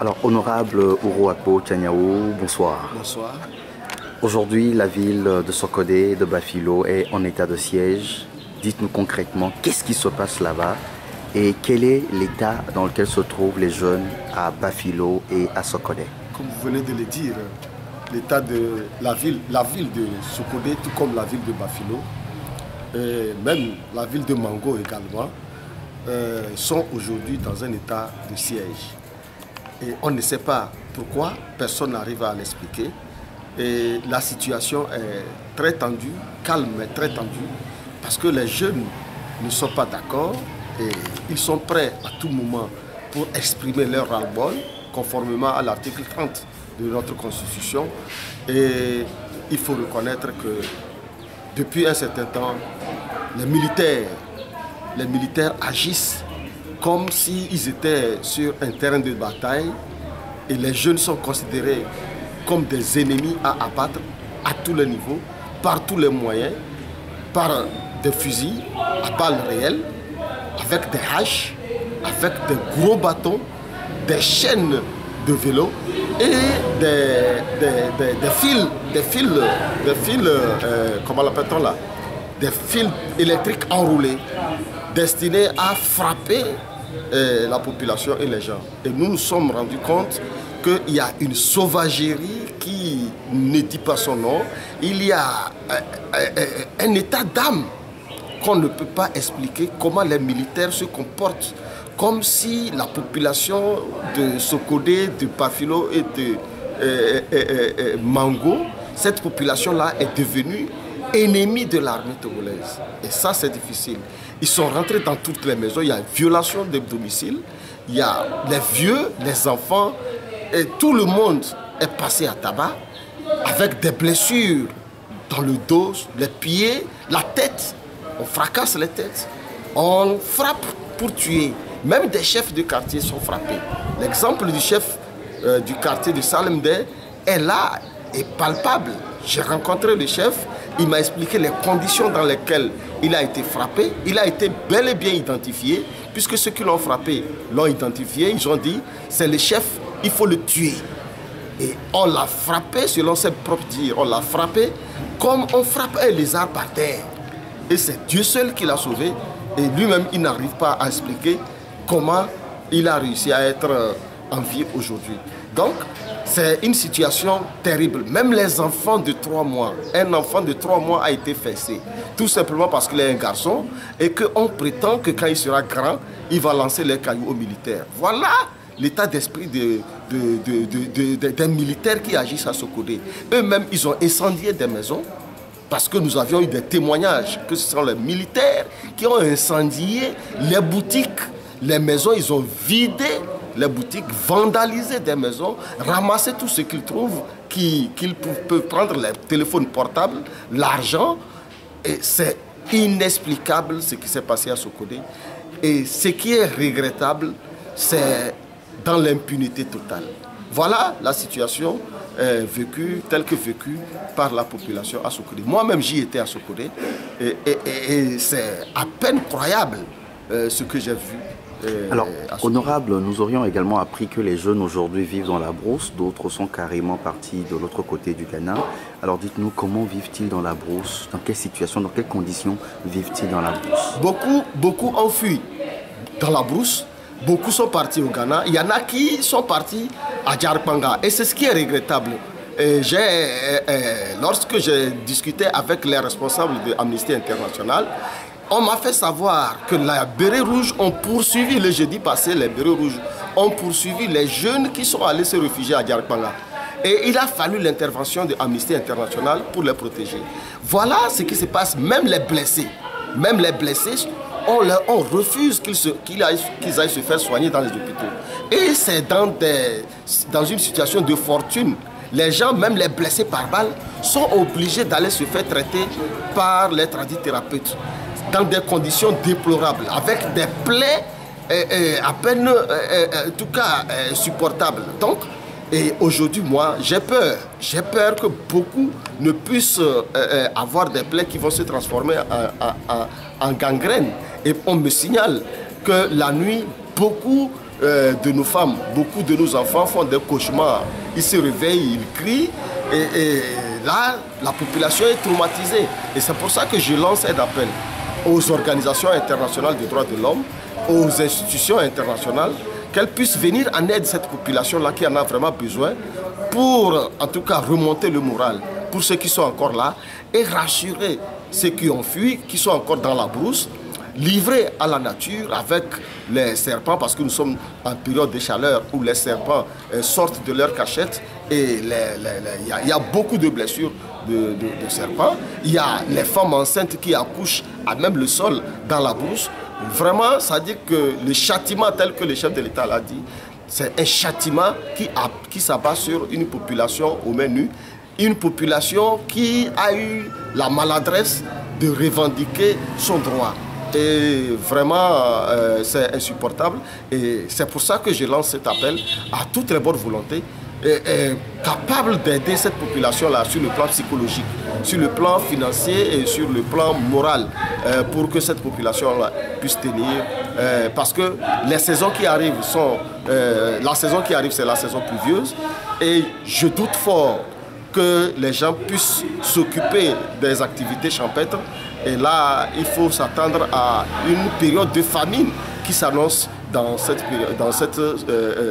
Alors, honorable Uruapo Tchaniaou, bonsoir. Bonsoir. Aujourd'hui, la ville de Sokodé, de Bafilo, est en état de siège. Dites-nous concrètement, qu'est-ce qui se passe là-bas et quel est l'état dans lequel se trouvent les jeunes à Bafilo et à Sokodé? Comme vous venez de le dire, l'état de la ville de Sokodé, tout comme la ville de Bafilo, et même la ville de Mango également, sont aujourd'hui dans un état de siège. Et on ne sait pas pourquoi, personne n'arrive à l'expliquer. Et la situation est très tendue, calme mais très tendue, parce que les jeunes ne sont pas d'accord et ils sont prêts à tout moment pour exprimer leur ras-le-bol, conformément à l'article 30 de notre Constitution. Et il faut reconnaître que depuis un certain temps, les militaires agissent comme s'ils étaient sur un terrain de bataille et les jeunes sont considérés comme des ennemis à abattre à tous les niveaux, par tous les moyens, par des fusils à balles réelles, avec des haches, avec des gros bâtons, des chaînes de vélo et comment l'appelle-t-on là? Des fils électriques enroulés destinés à frapper la population et les gens. Et nous nous sommes rendus compte qu'il y a une sauvagerie qui ne dit pas son nom. Il y a un état d'âme qu'on ne peut pas expliquer, comment les militaires se comportent comme si la population de Sokodé, de Bafilo et de Mango, cette population-là est devenue ennemie de l'armée togolaise. Et ça, c'est difficile. Ils sont rentrés dans toutes les maisons, il y a une violation des domiciles, il y a les vieux, les enfants, et tout le monde est passé à tabac, avec des blessures dans le dos, les pieds, la tête. On fracasse les têtes, on frappe pour tuer. Même des chefs de quartier sont frappés. L'exemple du chef du quartier de Salemdé est là, est palpable. J'ai rencontré le chef, il m'a expliqué les conditions dans lesquelles il a été frappé. Il a été bel et bien identifié, puisque ceux qui l'ont frappé l'ont identifié. Ils ont dit, c'est le chef, il faut le tuer. Et on l'a frappé, selon ses propres dires, on l'a frappé comme on frappe un lézard par terre. Et c'est Dieu seul qui l'a sauvé. Et lui-même, il n'arrive pas à expliquer comment il a réussi à être en vie aujourd'hui. Donc, c'est une situation terrible. Même les enfants de 3 mois, un enfant de 3 mois a été fessé. Tout simplement parce qu'il est un garçon et qu'on prétend que quand il sera grand, il va lancer les cailloux aux militaires. Voilà l'état d'esprit des militaires qui agissent à Sokodé. Eux-mêmes, ils ont incendié des maisons parce que nous avions eu des témoignages que ce sont les militaires qui ont incendié les boutiques, les maisons, ils ont vidé les boutiques, vandalisé des maisons, ramassé tout ce qu'ils trouvent, qu'ils peuvent prendre les téléphones portables, l'argent. Et c'est inexplicable ce qui s'est passé à Sokodé. Et ce qui est regrettable, c'est dans l'impunité totale. Voilà la situation telle que vécue par la population à Sokodé. Moi-même, j'y étais à Sokodé et c'est à peine croyable ce que j'ai vu. Alors, honorable, nous aurions également appris que les jeunes aujourd'hui vivent dans la brousse, d'autres sont carrément partis de l'autre côté du Ghana. Alors dites-nous, comment vivent-ils dans la brousse? Dans quelle situation, dans quelles conditions vivent-ils dans la brousse? Beaucoup ont fui dans la brousse, beaucoup sont partis au Ghana. Il y en a qui sont partis à Djarpanga et c'est ce qui est regrettable. Lorsque j'ai discuté avec les responsables de Amnesty International, on m'a fait savoir que les bérets rouges ont poursuivi, le jeudi passé, les bérets rouges ont poursuivi les jeunes qui sont allés se réfugier à Djarpanga. Et il a fallu l'intervention de Amnesty International pour les protéger. Voilà ce qui se passe, même les blessés, on refuse qu'ils aillent se faire soigner dans les hôpitaux. Et c'est dans une situation de fortune. Les gens, même les blessés par balle, sont obligés d'aller se faire traiter par les tradithérapeutes dans des conditions déplorables, avec des plaies à peine, en tout cas, supportables. Donc, et aujourd'hui, moi, j'ai peur. J'ai peur que beaucoup ne puissent avoir des plaies qui vont se transformer en gangrène. Et on me signale que la nuit, beaucoup de nos femmes, beaucoup de nos enfants font des cauchemars. Ils se réveillent, ils crient et là, la population est traumatisée. Et c'est pour ça que je lance un appel aux organisations internationales des droits de l'homme, aux institutions internationales, qu'elles puissent venir en aide à cette population-là qui en a vraiment besoin pour, en tout cas, remonter le moral pour ceux qui sont encore là et rassurer ceux qui ont fui, qui sont encore dans la brousse, livrés à la nature avec les serpents, parce que nous sommes en période de chaleur où les serpents sortent de leur cachette et il y a beaucoup de blessures de serpents. Il y a les femmes enceintes qui accouchent à même le sol dans la brousse. Vraiment, ça dit que le châtiment tel que le chef de l'État l'a dit, c'est un châtiment qui s'abat sur une population aux mains nues, une population qui a eu la maladresse de revendiquer son droit. Et vraiment, c'est insupportable. Et c'est pour ça que je lance cet appel à toutes les bonnes volontés, capables d'aider cette population-là sur le plan psychologique, sur le plan financier et sur le plan moral, pour que cette population-là puisse tenir. Parce que les saisons qui arrivent sont... la saison qui arrive, c'est la saison pluvieuse. Et je doute fort que les gens puissent s'occuper des activités champêtres. Et là, il faut s'attendre à une période de famine qui s'annonce dans cette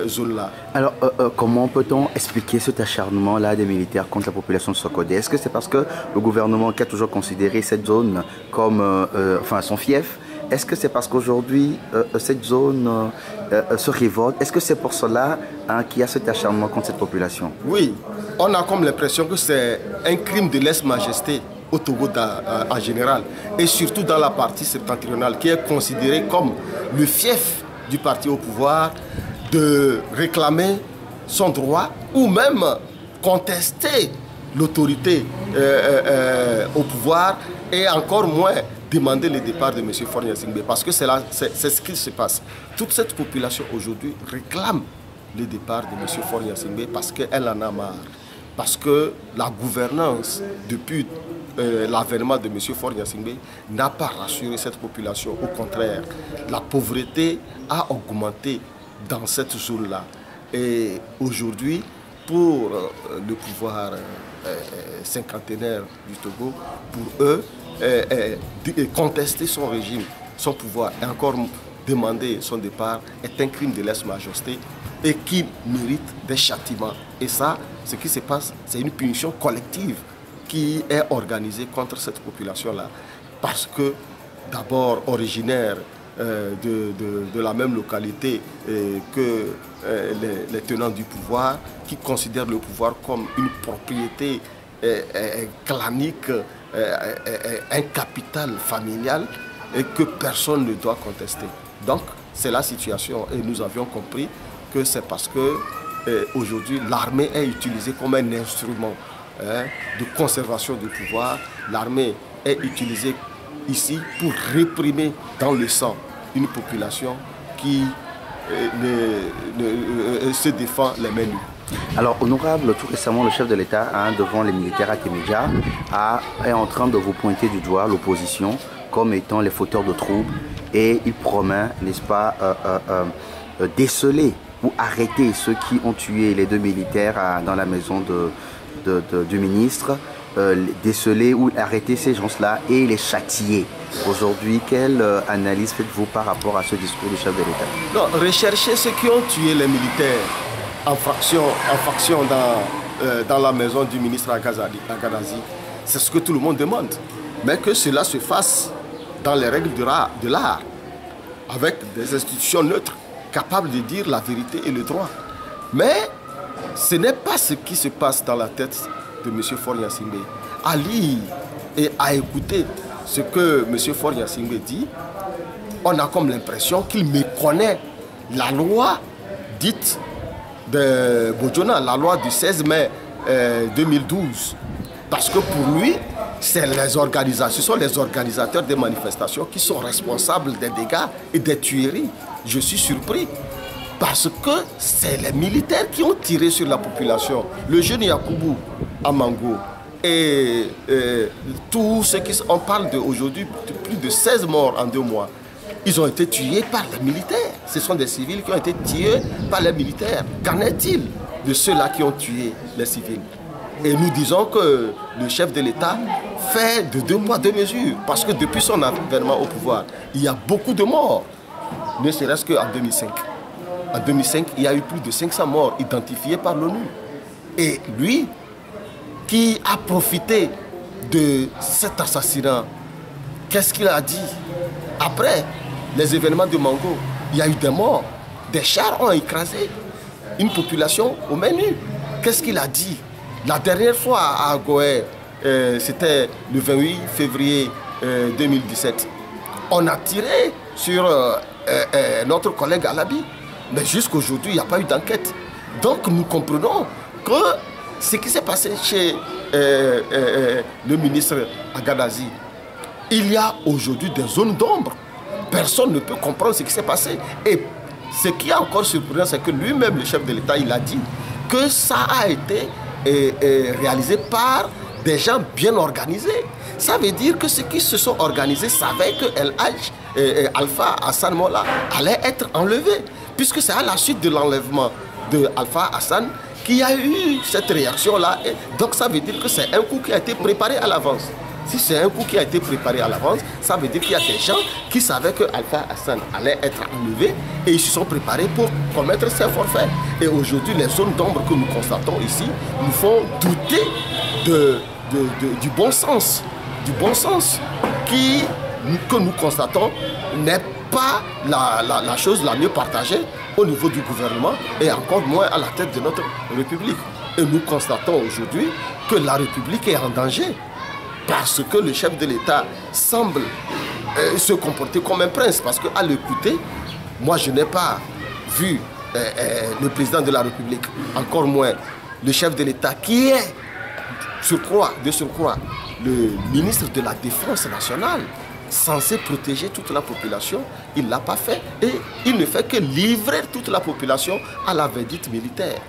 zone-là. Alors, comment peut-on expliquer cet acharnement-là des militaires contre la population de Sokodé? Est-ce que c'est parce que le gouvernement qui a toujours considéré cette zone comme son fief? Est-ce que c'est parce qu'aujourd'hui, cette zone se révolte? Est-ce que c'est pour cela qu'il y a cet acharnement contre cette population? Oui, on a comme l'impression que c'est un crime de lèse-majesté au Togo en général, et surtout dans la partie septentrionale, qui est considérée comme le fief du parti au pouvoir, de réclamer son droit ou même contester l'autorité au pouvoir, et encore moins demander le départ de M. Faure Gnassingbé, parce que c'est ce qui se passe. Toute cette population aujourd'hui réclame le départ de M. Faure Gnassingbé parce qu'elle en a marre. Parce que la gouvernance, depuis l'avènement de M. Faure Gnassingbé, n'a pas rassuré cette population. Au contraire, la pauvreté a augmenté dans cette zone-là. Et aujourd'hui, pour le pouvoir cinquantenaire du Togo, pour eux, contester son régime, son pouvoir, et encore demander son départ est un crime de lèse-majesté et qui mérite des châtiments. Et ça, ce qui se passe, c'est une punition collective qui est organisée contre cette population-là. Parce que, d'abord, originaire de la même localité que les tenants du pouvoir, qui considèrent le pouvoir comme une propriété clanique, un capital familial, et que personne ne doit contester. Donc, c'est la situation. Et nous avions compris que c'est parce que aujourd'hui, l'armée est utilisée comme un instrument de conservation du pouvoir. L'armée est utilisée ici pour réprimer dans le sang une population qui se défend les mains nues. Alors, honorable, tout récemment, le chef de l'État, devant les militaires à Témédja, est en train de vous pointer du doigt l'opposition comme étant les fauteurs de troubles, et il promet, n'est-ce pas, déceler ou arrêter ceux qui ont tué les deux militaires dans la maison du ministre, déceler ou arrêter ces gens-là et les châtier. Aujourd'hui, quelle analyse faites-vous par rapport à ce discours du chef de l'État? Non, rechercher ceux qui ont tué les militaires en faction dans la maison du ministre Agadazi, c'est ce que tout le monde demande. Mais que cela se fasse dans les règles de l'art, avec des institutions neutres, capables de dire la vérité et le droit. Mais ce n'est pas ce qui se passe dans la tête de M. Faure Gnassingbé. À lire et à écouter ce que M. Faure Gnassingbé dit, on a comme l'impression qu'il méconnaît la loi dite de Bojona, la loi du 16 mai 2012. Parce que pour lui, ce sont les organisateurs des manifestations qui sont responsables des dégâts et des tueries. Je suis surpris parce que c'est les militaires qui ont tiré sur la population. Le jeune Yakubu à Mango et tous ceux qui... On parle aujourd'hui de plus de 16 morts en 2 mois. ils ont été tués par les militaires. Ce sont des civils qui ont été tués par les militaires. Qu'en est-il de ceux-là qui ont tué les civils? Et nous disons que le chef de l'État fait de 2 poids 2 mesures. Parce que depuis son avènement au pouvoir, il y a beaucoup de morts. Ne serait-ce qu'en 2005. En 2005, il y a eu plus de 500 morts identifiés par l'ONU. Et lui, qui a profité de cet assassinat, qu'est-ce qu'il a dit? Après les événements de Mango, il y a eu des morts. Des chars ont écrasé une population au menu. Qu'est-ce qu'il a dit? La dernière fois à Agoé, c'était le 28 février 2017. On a tiré sur notre collègue Alabi. Mais jusqu'à aujourd'hui, il n'y a pas eu d'enquête. Donc nous comprenons que ce qui s'est passé chez le ministre Agadazi, il y a aujourd'hui des zones d'ombre. Personne ne peut comprendre ce qui s'est passé. Et ce qui est encore surprenant, c'est que lui-même, le chef de l'État, il a dit que ça a été réalisé par des gens bien organisés. Ça veut dire que ceux qui se sont organisés savaient que El Hadj Alpha Hassan Mollah allait être enlevé. Puisque c'est à la suite de l'enlèvement de Alpha Hassan qu'il y a eu cette réaction-là. Donc ça veut dire que c'est un coup qui a été préparé à l'avance. Si c'est un coup qui a été préparé à l'avance, ça veut dire qu'il y a des gens qui savaient que Alpha Hassan allait être enlevé et ils se sont préparés pour commettre ces forfaits. Et aujourd'hui, les zones d'ombre que nous constatons ici nous font douter du bon sens. Du bon sens que nous constatons n'est pas la chose la mieux partagée au niveau du gouvernement et encore moins à la tête de notre République. Et nous constatons aujourd'hui que la République est en danger parce que le chef de l'État semble se comporter comme un prince. Parce qu'à l'écouter, moi je n'ai pas vu le président de la République, encore moins le chef de l'État qui est de surcroît le ministre de la Défense nationale, censé protéger toute la population. Il ne l'a pas fait et il ne fait que livrer toute la population à la verdicte militaire.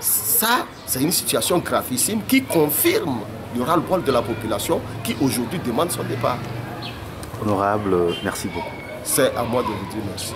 Ça, c'est une situation gravissime qui confirme le ras-le-bol de la population qui aujourd'hui demande son départ. Honorable, merci beaucoup. C'est à moi de vous dire merci.